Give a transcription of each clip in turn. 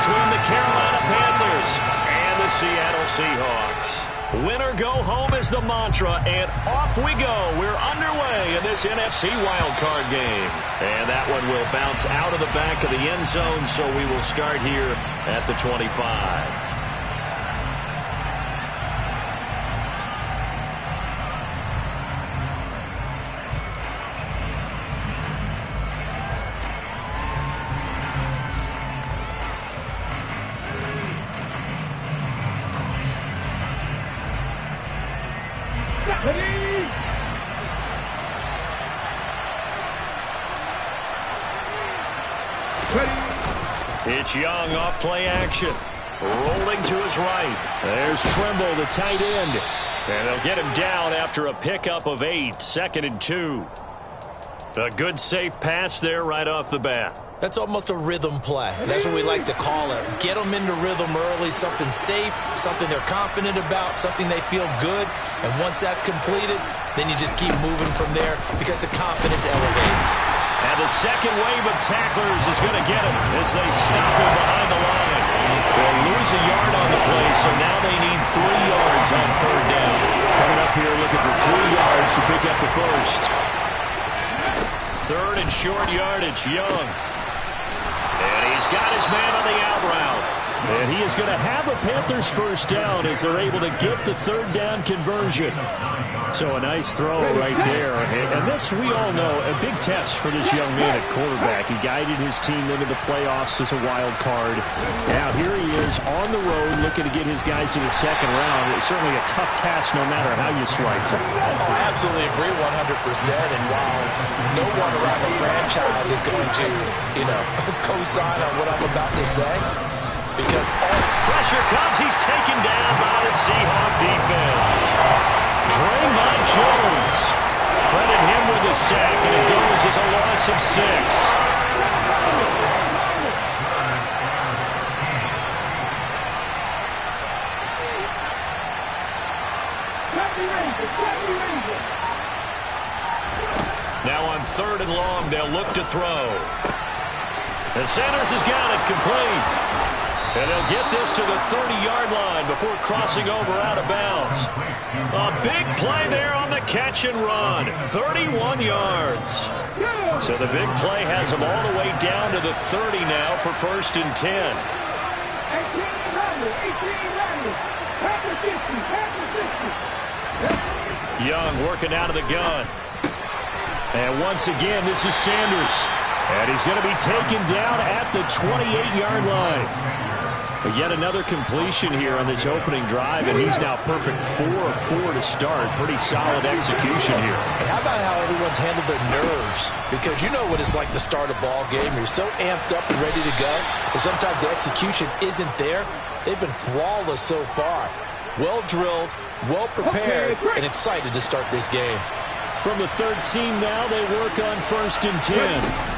between the Carolina Panthers and the Seattle Seahawks. Winner go home is the mantra, and off we go. We're underway in this NFC wildcard game. And that one will bounce out of the back of the end zone, so we will start here at the 25. It's Young off play action. Rolling to his right. There's Trimble, the tight end. And they'll get him down after a pickup of 8, 2nd and 2. A good safe pass there right off the bat. That's almost a rhythm play. That's what we like to call it. Get them into rhythm early, something safe, something they're confident about, something they feel good. And once that's completed, then you just keep moving from there because the confidence elevates. And the second wave of tacklers is going to get him as they stop him behind the line. They'll lose a yard on the play, so now they need 3 yards on 3rd down. Coming up here looking for 3 yards to pick up the first. 3rd and short yardage, Young. And he's got his man on the out route. And he is going to have a Panthers first down as they're able to get the 3rd down conversion. So a nice throw right there. And this, we all know, a big test for this young man at quarterback. He guided his team into the playoffs as a wild card. Now here he is on the road looking to get his guys to the 2nd round. It's certainly a tough task no matter how you slice it. Oh, I absolutely agree 100%. And while no one around the franchise is going to, co-sign on what I'm about to say, because pressure comes, he's taken down by the Seahawk defense. Draymond Jones. Credit him with a sack, and it goes as a loss of 6. Now on 3rd and long, they'll look to throw. And Sanders has got it complete. And they'll get this to the 30-yard line before crossing over out of bounds. A big play there on the catch and run. 31 yards. So the big play has them all the way down to the 30 now for 1st and 10. Young working out of the gun. And once again, this is Sanders. And he's going to be taken down at the 28-yard line. But yet another completion here on this opening drive, and he's now perfect 4 of 4 to start. Pretty solid execution here. And how about how everyone's handled their nerves? Because you know what it's like to start a ball game. You're so amped up and ready to go, but sometimes the execution isn't there. They've been flawless so far. Well drilled, well prepared, and excited to start this game. From the 13 now, they work on 1st and 10.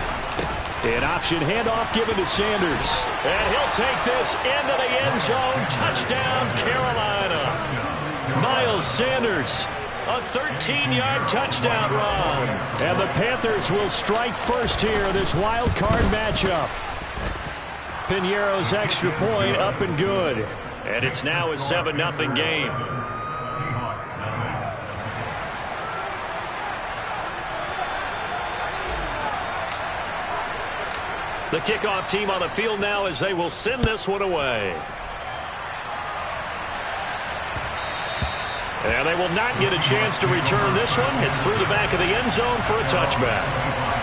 An option handoff given to Sanders. And he'll take this into the end zone. Touchdown, Carolina. Miles Sanders, a 13-yard touchdown run. And the Panthers will strike first here in this wild card matchup. Piñeiro's extra point up and good. And it's now a 7-0 game. The kickoff team on the field now as they will send this one away. And they will not get a chance to return this one. It's through the back of the end zone for a touchback.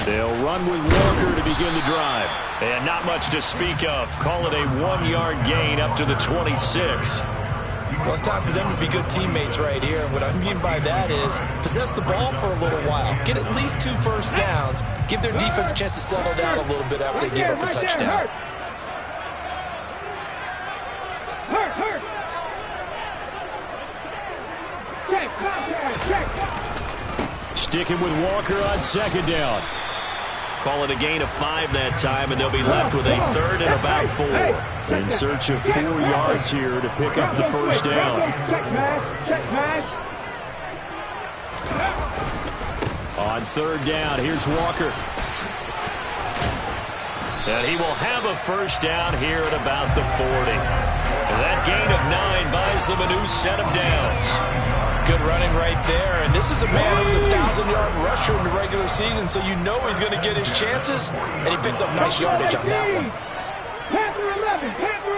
They'll run with Walker to begin the drive. And not much to speak of. Call it a 1-yard gain up to the 26. Well, it's time for them to be good teammates right here. And what I mean by that is possess the ball for a little while. Get at least 2 first downs. Give their defense a chance to settle down a little bit after they give up a touchdown. Sticking with Walker on second down. Call it a gain of 5 that time, and they'll be left with a third and about 4. In search of 4 yards here to pick up the first down. On third down, here's Walker. And he will have a first down here at about the 40. And that gain of 9 buys them a new set of downs. Good running right there. And this is a man who was a 1,000-yard rusher in the regular season, so you know he's going to get his chances. And he picks up nice yardage on that one. Panther 11, Panther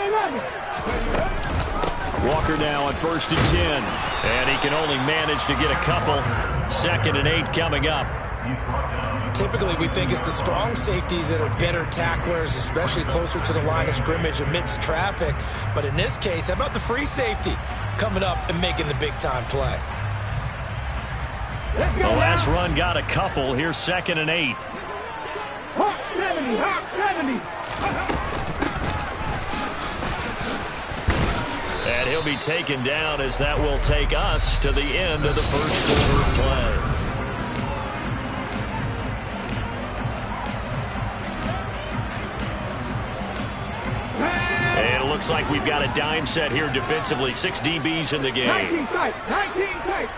11. Walker now on 1st and 10. And he can only manage to get a couple. 2nd and 8 coming up. Typically, we think it's the strong safeties that are better tacklers, especially closer to the line of scrimmage amidst traffic. But in this case, how about the free safety coming up and making the big-time play? The last run got a couple. Here's 2nd and 8. Hawk 70, Hawk 70. And he'll be taken down as that will take us to the end of the first quarter of play. And it looks like we've got a dime set here defensively. 6 DBs in the game. 19 tight, 19 tight.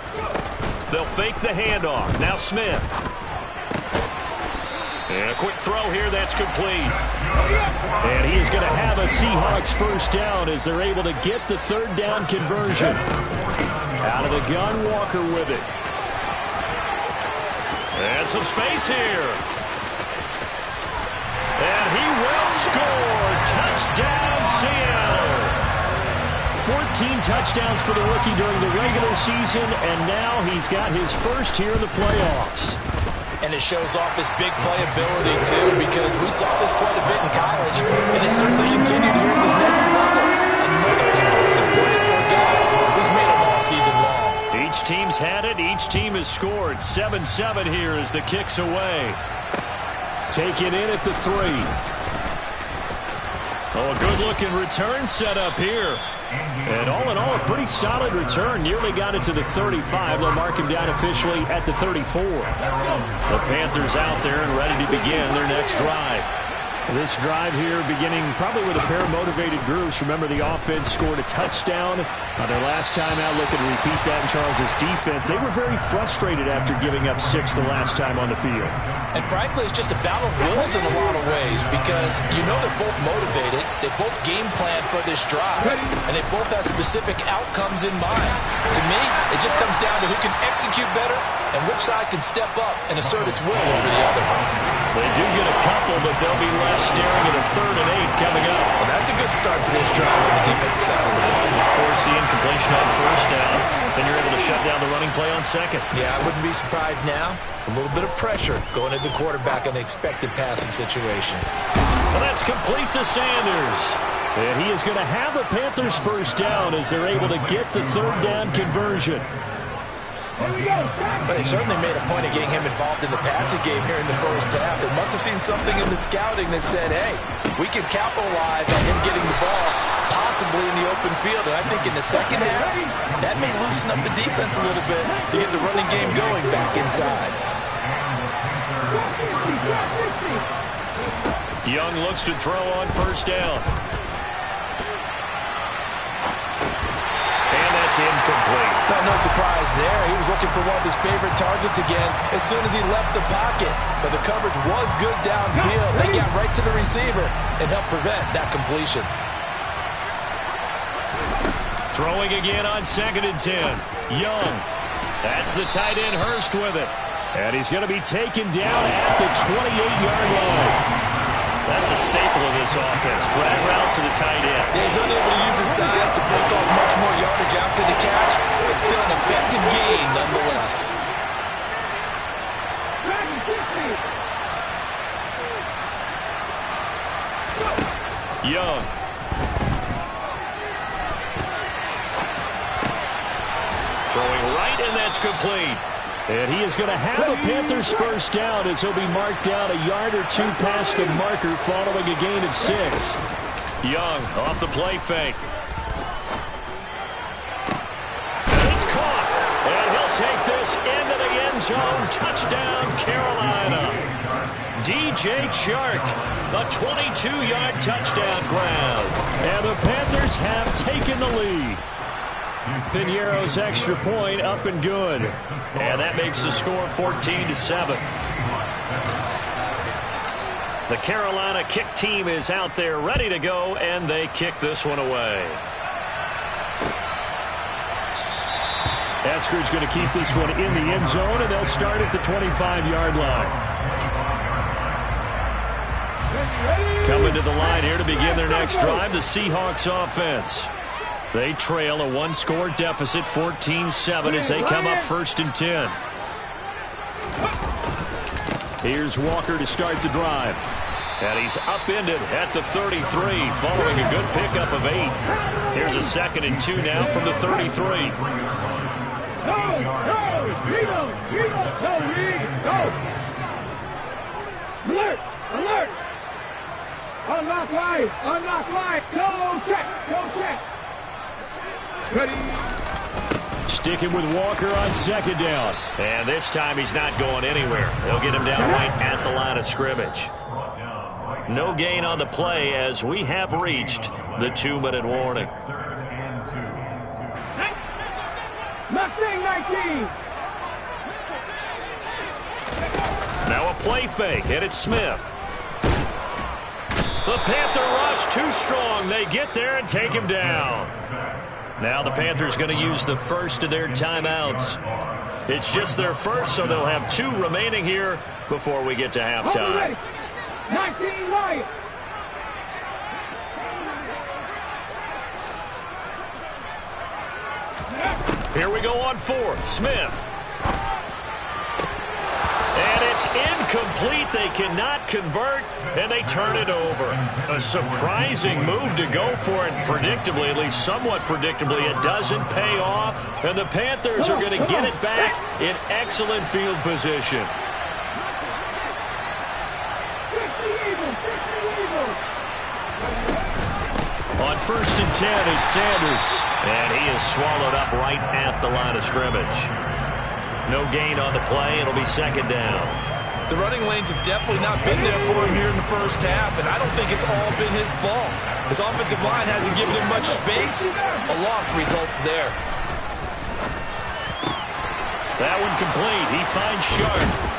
They'll fake the handoff. Now Smith. And a quick throw here that's complete. And he is going to have a Seahawks first down as they're able to get the third down conversion. Out of the gun, Walker with it. And some space here. And he will score. Touchdown, Seattle. 14 touchdowns for the rookie during the regular season, and now he's got his first here in the playoffs. And it shows off his big playability, too, because we saw this quite a bit in college, and it certainly continued here at the next level. Another explosive play for a guy who's made them all season long. Each team's had it. Each team has scored. 7-7 here as the kick's away. Taken in at the 3. Oh, a good-looking return set up here. And all in all, a pretty solid return. Nearly got it to the 35. They'll mark him down officially at the 34. The Panthers out there and ready to begin their next drive. This drive here beginning probably with a pair of motivated groups. Remember, the offense scored a touchdown on their last time out. Looking to repeat that in Charles' defense. They were very frustrated after giving up 6 the last time on the field. And frankly, it's just a battle of wills in a lot of ways because you know they're both motivated. They both game plan for this drive, and they both have specific outcomes in mind. To me, it just comes down to who can execute better and which side can step up and assert its will over the other. They do get a couple, but they'll be left staring at a 3rd and 8 coming up. Well, that's a good start to this drive on the defensive side of the ball. Force the incompletion on 1st down. Then you're able to shut down the running play on 2nd. Yeah, I wouldn't be surprised now. A little bit of pressure going at the quarterback in the expected passing situation. Well, that's complete to Sanders. And he is going to have a Panthers first down as they're able to get the third down conversion. But they certainly made a point of getting him involved in the passing game here in the first half. They must have seen something in the scouting that said, hey, we can capitalize on him getting the ball possibly in the open field. And I think in the second half, that may loosen up the defense a little bit to get the running game going back inside. Young looks to throw on 1st down. And that's incomplete. No surprise there. He was looking for one of his favorite targets again as soon as he left the pocket. But the coverage was good downfield. They got right to the receiver and helped prevent that completion. Throwing again on 2nd and 10. Young. That's the tight end Hurst with it. And he's going to be taken down at the 28-yard line. That's a staple of this offense. Drag route to the tight end. He's unable to use his size to break off much more yardage after the catch, but still an effective gain nonetheless. Young. Throwing right, and that's complete. And he is going to have a Panthers first down as he'll be marked down a yard or 2 past the marker following a gain of 6. Young off the play fake. And it's caught. And he'll take this into the end zone. Touchdown, Carolina. DJ Chark, a 22-yard touchdown grab. And the Panthers have taken the lead. Piñeiro's extra point up and good. And that makes the score 14-7. The Carolina kick team is out there ready to go, and they kick this one away. Esker's going to keep this one in the end zone, and they'll start at the 25-yard line. Coming to the line here to begin their next drive, the Seahawks offense. They trail a one-score deficit, 14-7, as they come up 1st and 10. Here's Walker to start the drive. And he's upended at the 33, following a good pickup of 8. Here's a 2nd and 2 now from the 33. Alert! Alert! Unlock line! Unlock line! Go check! Go check! Ready! Sticking with Walker on 2nd down. And this time he's not going anywhere. They'll get him down right at the line of scrimmage. No gain on the play as we have reached the 2-minute warning. Mustang 19! Now a play fake, and it's Smith. The Panther rush too strong. They get there and take him down. Now the Panthers going to use the first of their timeouts. It's just their first, so they'll have 2 remaining here before we get to halftime. 19 Lions! Here we go on 4th. Smith. And it's incomplete. They cannot convert, and they turn it over. A surprising move to go for it predictably, at least somewhat predictably. It doesn't pay off, and the Panthers are going to get it back in excellent field position. On 1st and 10, it's Sanders. And he is swallowed up right at the line of scrimmage. No gain on the play. It'll be 2nd down. The running lanes have definitely not been there for him here in the first half, and I don't think it's all been his fault. His offensive line hasn't given him much space. A loss results there. That one complete. He finds Sharp.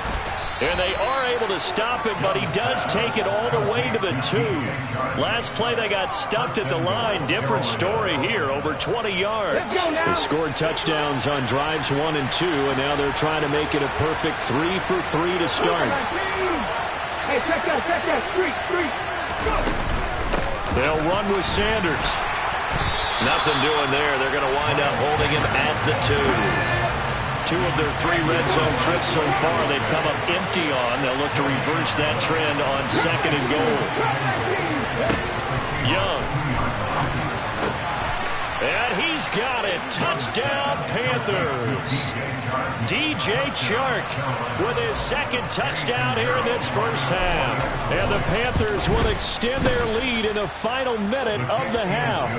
And they are able to stop it, but he does take it all the way to the 2. Last play, they got stuffed at the line. Different story here, over 20 yards. They scored touchdowns on drives 1 and 2, and now they're trying to make it a perfect 3 for 3 to start. Hey, check that, street. They'll run with Sanders. Nothing doing there. They're going to wind up holding him at the 2. 2 of their 3 red zone trips so far they've come up empty on. They'll look to reverse that trend on 2nd and goal. Young. And he's got it. Touchdown, Panthers. DJ Chark with his 2nd touchdown here in this first half. And the Panthers will extend their lead in the final minute of the half.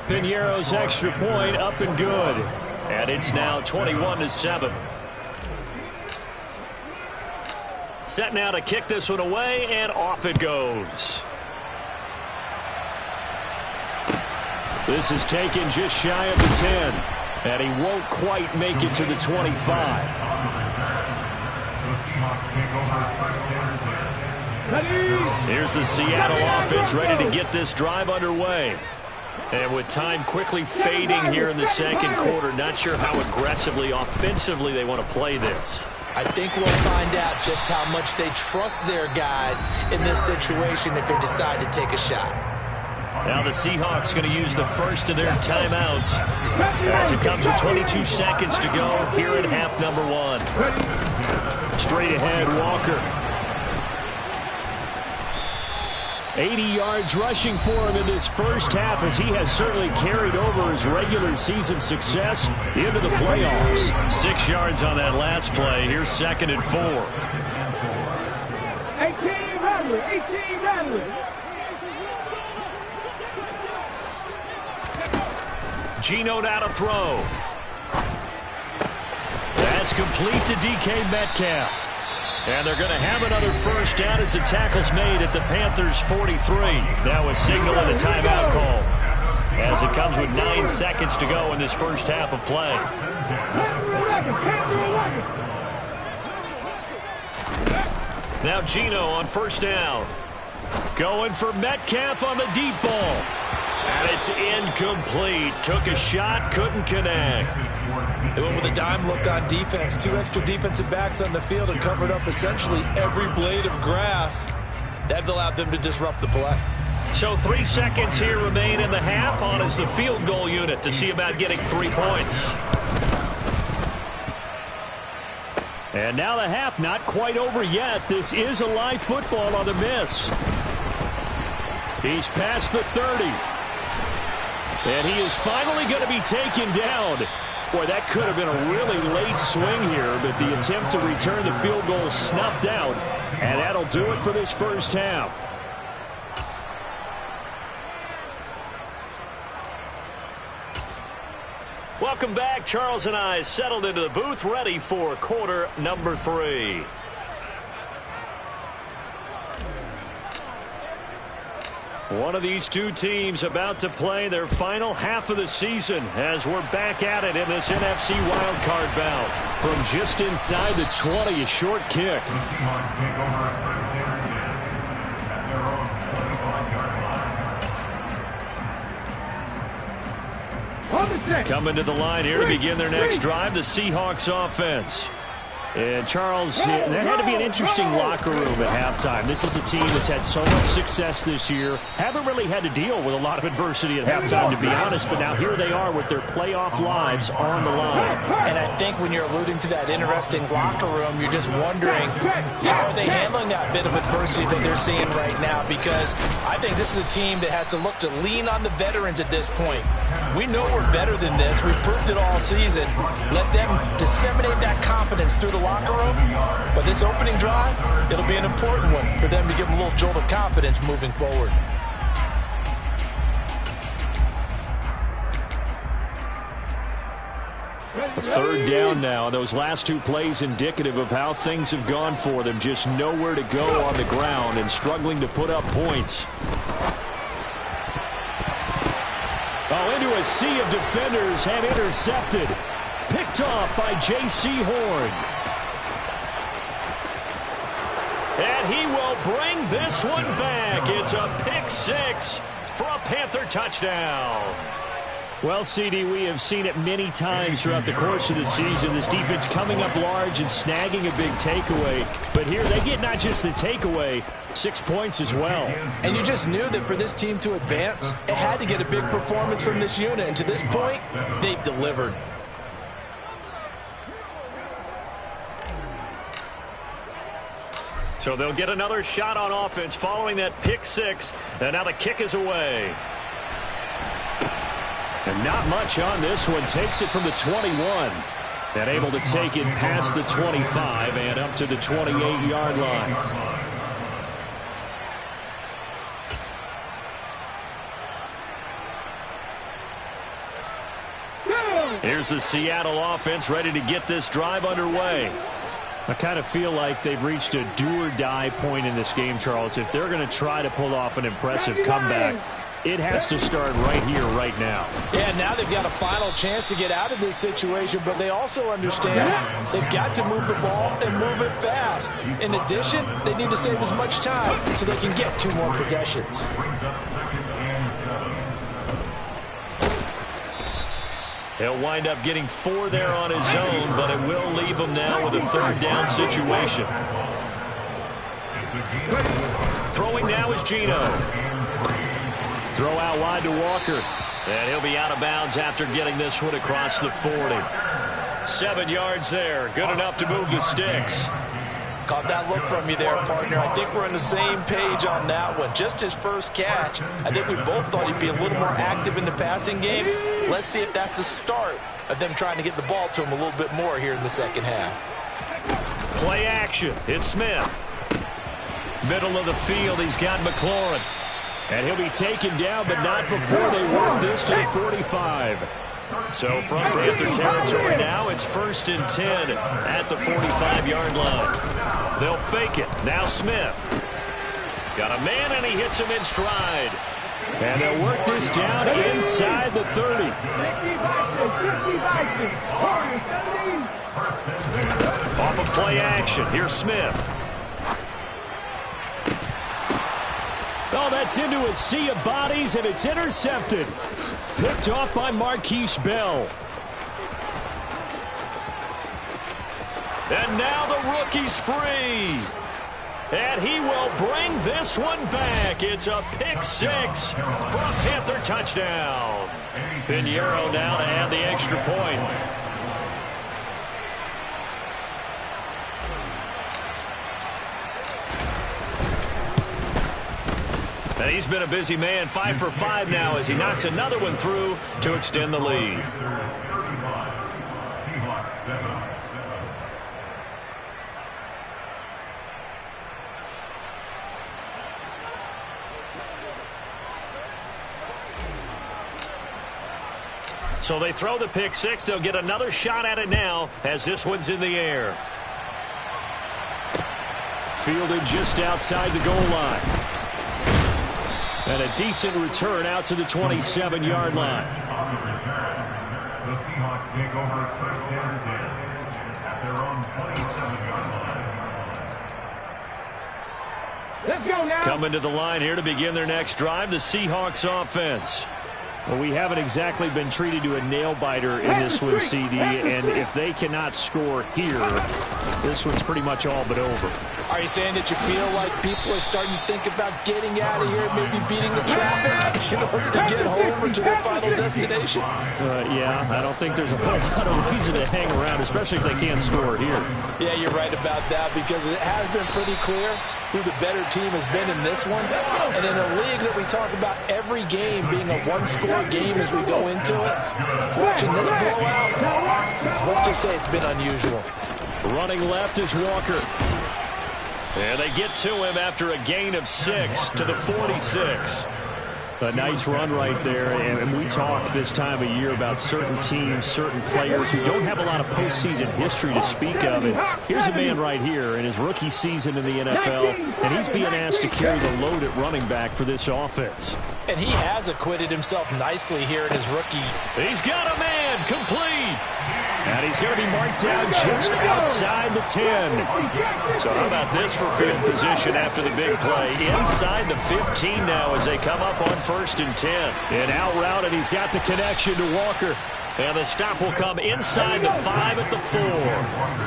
Piñeiro's extra point up and good. And it's now 21-7. Set now to kick this one away, and off it goes. This is taken just shy of the 10, and he won't quite make it to the 25. Here's the Seattle offense ready to get this drive underway. And with time quickly fading here in the 2nd quarter, not sure how aggressively, offensively they want to play this. I think we'll find out just how much they trust their guys in this situation if they decide to take a shot. Now the Seahawks going to use the first of their timeouts as it comes with 22 seconds to go here in half number 1. Straight ahead, Walker. 80 yards rushing for him in this first half, as he has certainly carried over his regular season success into the playoffs. 6 yards on that last play. Here's 2nd and 4. 18 Rattler. Geno now to throw. That's complete to DK Metcalf. And they're going to have another first down as the tackle's made at the Panthers' 43. That was signaling a timeout call, as it comes with 9 seconds to go in this first half of play. Now Geno on first down. Going for Metcalf on the deep ball. And it's incomplete. Took a shot, couldn't connect. They went with a dime look on defense. 2 extra defensive backs on the field and covered up essentially every blade of grass. That allowed them to disrupt the play. So 3 seconds here remain in the half. On is the field goal unit to see about getting 3 points. And now the half not quite over yet. This is a live football on the miss. He's past the 30. And he is finally going to be taken down. Boy, that could have been a really late swing here, but the attempt to return the field goal snuffed out. And that'll do it for this first half. Welcome back. Charles and I settled into the booth, ready for quarter number 3. One of these two teams about to play their final half of the season as we're back at it in this NFC wildcard bout. From just inside the 20, a short kick. Coming to the line here to begin their next drive, the Seahawks offense. And Charles, that had to be an interesting locker room at halftime. This is a team that's had so much success this year. Haven't really had to deal with a lot of adversity at halftime, to be honest. But now here they are with their playoff lives on the line. And I think when you're alluding to that interesting locker room, you're just wondering how are they handling that bit of adversity that they're seeing right now? Because I think this is a team that has to look to lean on the veterans at this point. We know we're better than this. We've proved it all season. Let them disseminate that confidence through the locker room. But this opening drive, it'll be an important one for them to give them a little jolt of confidence moving forward. A third down now. Those last 2 plays indicative of how things have gone for them. Just nowhere to go on the ground and struggling to put up points. Oh, into a sea of defenders and intercepted. Picked off by J.C. Horn. And he will bring this one back. It's a pick 6 for a Panther touchdown. Well, CD, we have seen it many times throughout the course of the season. This defense coming up large and snagging a big takeaway. But here they get not just the takeaway, 6 points as well. And you just knew that for this team to advance, it had to get a big performance from this unit. And to this point, they've delivered. So they'll get another shot on offense following that pick 6. And now the kick is away. And not much on this one. Takes it from the 21. And able to take it past the 25 and up to the 28-yard line. Here's the Seattle offense ready to get this drive underway. I kind of feel like they've reached a do-or-die point in this game, Charles. If they're going to try to pull off an impressive comeback, it has to start right here, right now. Yeah, now they've got a final chance to get out of this situation, but they also understand they've got to move the ball and move it fast. In addition, they need to save as much time so they can get 2 more possessions. He'll wind up getting 4 there on his own, but it will leave him now with a 3rd down situation. Throwing now is Geno. Throw out wide to Walker. And he'll be out of bounds after getting this one across the 40. 7 yards there. Good enough to move the sticks. Caught that look from you there, partner. I think we're on the same page on that one. Just his first catch. I think we both thought he'd be a little more active in the passing game. Let's see if that's the start of them trying to get the ball to him a little bit more here in the second half. Play action. It's Smith. Middle of the field, he's got McLaurin. And he'll be taken down, but not before they work this to the 45. So from Panther territory now, it's 1st and 10 at the 45-yard line. They'll fake it. Now Smith. Got a man, and he hits him in stride. And they'll work this down inside the 30. Off of play action. Here's Smith. Oh, that's into a sea of bodies, and it's intercepted. Picked off by Marquise Bell. And now the rookie's free. And he will bring this one back. It's a pick six for a Panther touchdown. Pinheiro now to add the extra point. And he's been a busy man, 5 for 5 now as he knocks another one through to extend the lead. So they throw the pick six. They'll get another shot at it now as this one's in the air. Fielded just outside the goal line. And a decent return out to the 27-yard line. On the return, the Seahawks take over first and 10 at their own 27-yard line. Let's go now. Coming to the line here to begin their next drive, the Seahawks offense. Well, we haven't exactly been treated to a nail-biter in this one, CD, and if they cannot score here, this one's pretty much all but over. Are you saying that you feel like people are starting to think about getting out of here, maybe beating the traffic in order to get home or to their final destination? Yeah, I don't think there's a whole lot of reason to hang around, especially if they can't score here. Yeah, you're right about that because it has been pretty clear who the better team has been in this one. And in a league that we talk about every game being a one-score game as we go into it, watching this blowout, let's just say it's been unusual. Running left is Walker. And they get to him after a gain of 6 to the 46. A nice run right there, and we talk this time of year about certain teams, certain players who don't have a lot of postseason history to speak of. And here's a man right here in his rookie season in the NFL, and he's being asked to carry the load at running back for this offense. And he has acquitted himself nicely here in his rookie. He's got a man, complete. And he's going to be marked down just outside the 10. So how about this for field position after the big play? Inside the 15 now as they come up on 1st and 10. And out route, and he's got the connection to Walker. And the stop will come inside the 5 at the 4.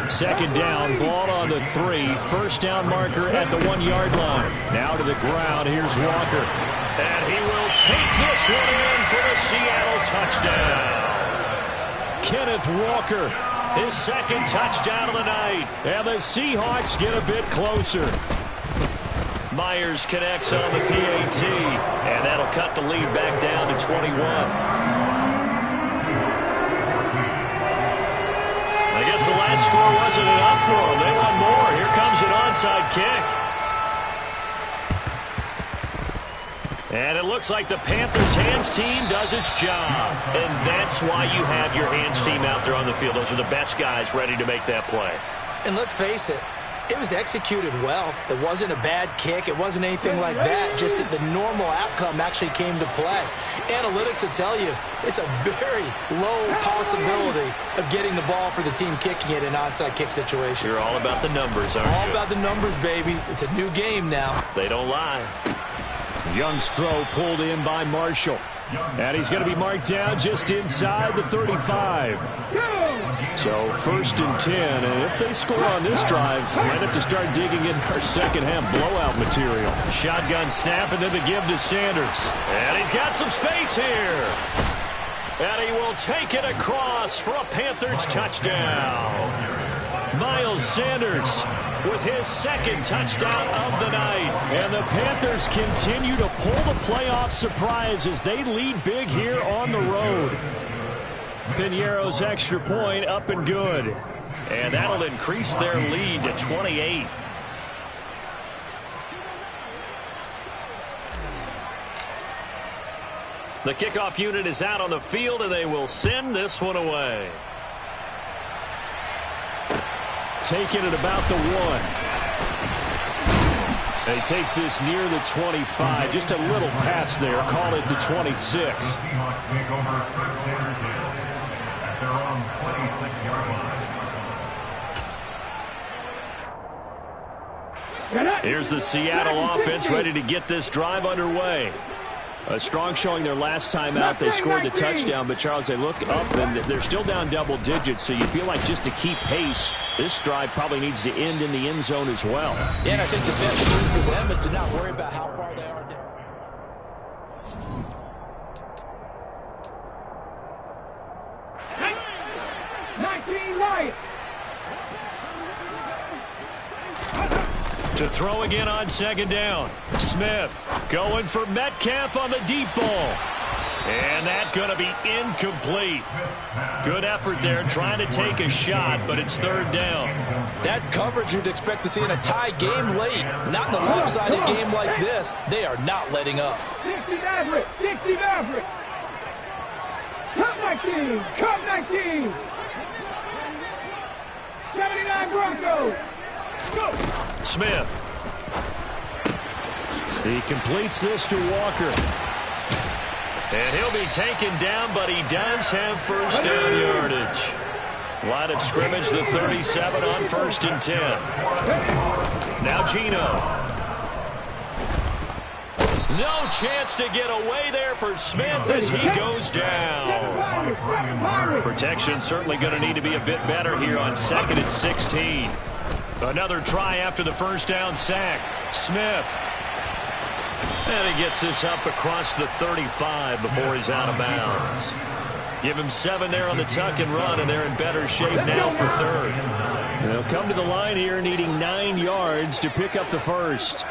2nd down, ball on the 3. First down marker at the 1-yard line. Now to the ground, here's Walker. And he will take this one in for the Seattle touchdown. Kenneth Walker, his 2nd touchdown of the night. And the Seahawks get a bit closer. Myers connects on the PAT. And that'll cut the lead back down to 21. I guess the last score wasn't enough for them. They want more. Here comes an onside kick. And it looks like the Panthers' hands team does its job. And that's why you have your hands team out there on the field. Those are the best guys ready to make that play. And let's face it, it was executed well. It wasn't a bad kick. It wasn't anything like that. Just that the normal outcome actually came to play. Analytics will tell you it's a very low possibility of getting the ball for the team kicking it in an onside kick situation. You're all about the numbers, aren't you? All about the numbers, baby. It's a new game now. They don't lie. Young's throw pulled in by Marshall. And he's going to be marked down just inside the 35. So 1st and 10. And if they score on this drive, might have to start digging in our second half blowout material. Shotgun snap and then the give to Sanders. And he's got some space here. And he will take it across for a Panthers touchdown. Miles Sanders with his 2nd touchdown of the night. And the Panthers continue to pull the playoff surprise as they lead big here on the road. Pinheiro's extra point up and good. And that'll increase their lead to 28. The kickoff unit is out on the field, and they will send this one away. Taking it about the 1. And he takes this near the 25. Just a little pass there. Call it the 26. Seahawks take over first down and 10 at their own 26-yard line. Here's the Seattle offense ready to get this drive underway. A strong showing their last time out. They scored the touchdown, but Charles, they look up and they're still down double digits, so you feel like just to keep pace, this drive probably needs to end in the end zone as well. Yeah, and I think the best move for them is to not worry about how far they are down. 19 Lions. To throw again on second down. Smith going for Metcalf on the deep ball. And that's going to be incomplete. Good effort there trying to take a shot, but it's third down. That's coverage you'd expect to see in a tie game late. Not in a lopsided game like this. They are not letting up. 60 Maverick. 60 Maverick. Cut 19. Cut 19. 79 Broncos. Go. Smith. He completes this to Walker. And he'll be taken down, but he does have first down yardage. Line of scrimmage, the 37 on 1st and 10. Now Gino. No chance to get away there for Smith as he goes down. Protection certainly going to need to be a bit better here on 2nd and 16. Another try after the first down sack. Smith. And he gets this up across the 35 before he's out of bounds. Give him 7 there on the tuck and run, and they're in better shape now for third. They'll come to the line here needing 9 yards to pick up the first.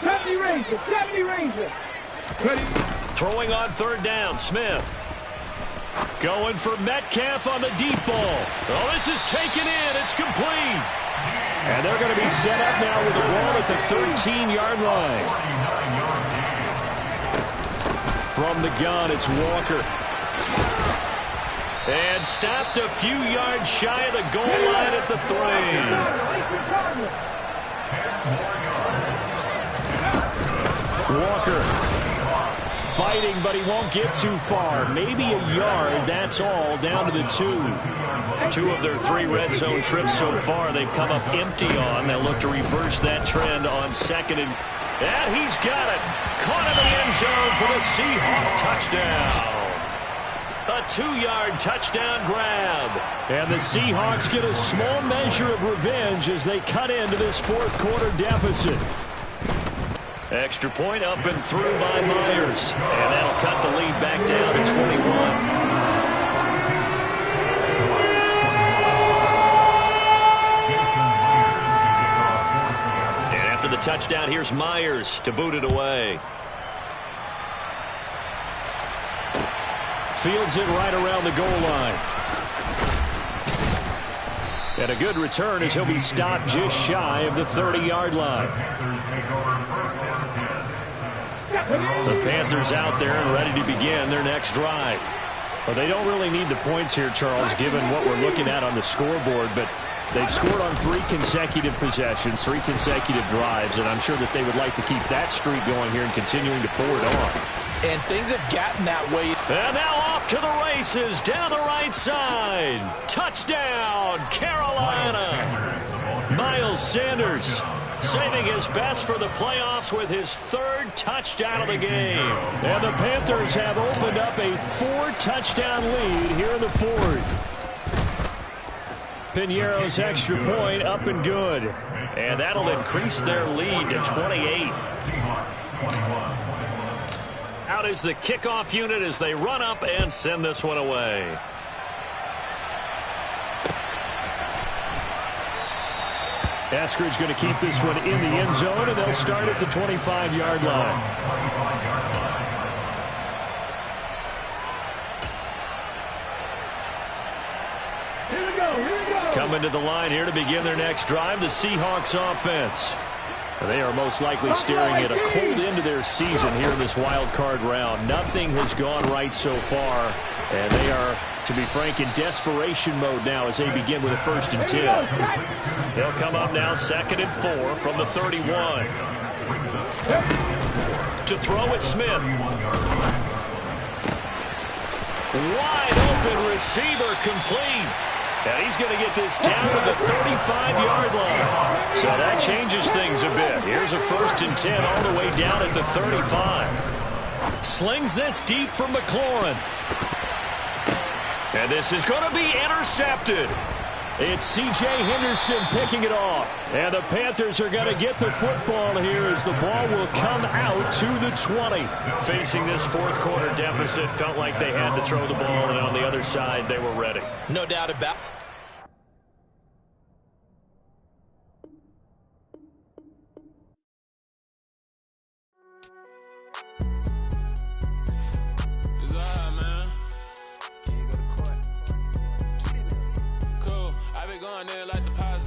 70 Rangers. 70 Rangers. Throwing on third down, Smith. Going for Metcalf on the deep ball. Oh, this is taken in. It's complete. And they're going to be set up now with the ball at the 13-yard line. From the gun, it's Walker. And stopped a few yards shy of the goal line at the 3. Walker fighting, but he won't get too far. Maybe a yard, that's all, down to the 2. 2 of their 3 red zone trips so far they've come up empty on. They'll look to reverse that trend on 2nd and he's got it. Caught in the end zone for the Seahawk touchdown. A 2-yard touchdown grab. And the Seahawks get a small measure of revenge as they cut into this 4th quarter deficit. Extra point up and through by Myers. And that'll cut the lead back down to 21. The touchdown, here's Myers to boot it away. Fields it right around the goal line. And a good return as he'll be stopped just shy of the 30-yard line. The Panthers out there and ready to begin their next drive. Well, they don't really need the points here, Charles, given what we're looking at on the scoreboard, but they've scored on 3 consecutive possessions, 3 consecutive drives, and I'm sure that they would like to keep that streak going here and continuing to pour it on. And things have gotten that way. And now off to the races down the right side. Touchdown, Carolina. Miles Sanders saving his best for the playoffs with his 3rd touchdown of the game. And the Panthers have opened up a 4-touchdown lead here in the 4th. Piñeiro's extra point up and good. And that'll increase their lead to 28. Out is the kickoff unit as they run up and send this one away. Eskridge going to keep this one in the end zone, and they'll start at the 25-yard line. Here we go. Coming to the line here to begin their next drive, the Seahawks offense. They are most likely staring at a cold end to their season here in this wild card round. Nothing has gone right so far, and they are, to be frank, in desperation mode now as they begin with a 1st and 10. They'll come up now 2nd and 4 from the 31. To throw is Smith. Wide open receiver, complete. And he's going to get this down to the 35-yard line. So that changes things a bit. Here's a 1st and 10 all the way down at the 35. Slings this deep for McLaurin. And this is going to be intercepted. It's C.J. Henderson picking it off. And the Panthers are going to get the football here as the ball will come out to the 20. Facing this 4th quarter deficit, felt like they had to throw the ball, and on the other side, they were ready. No doubt about it.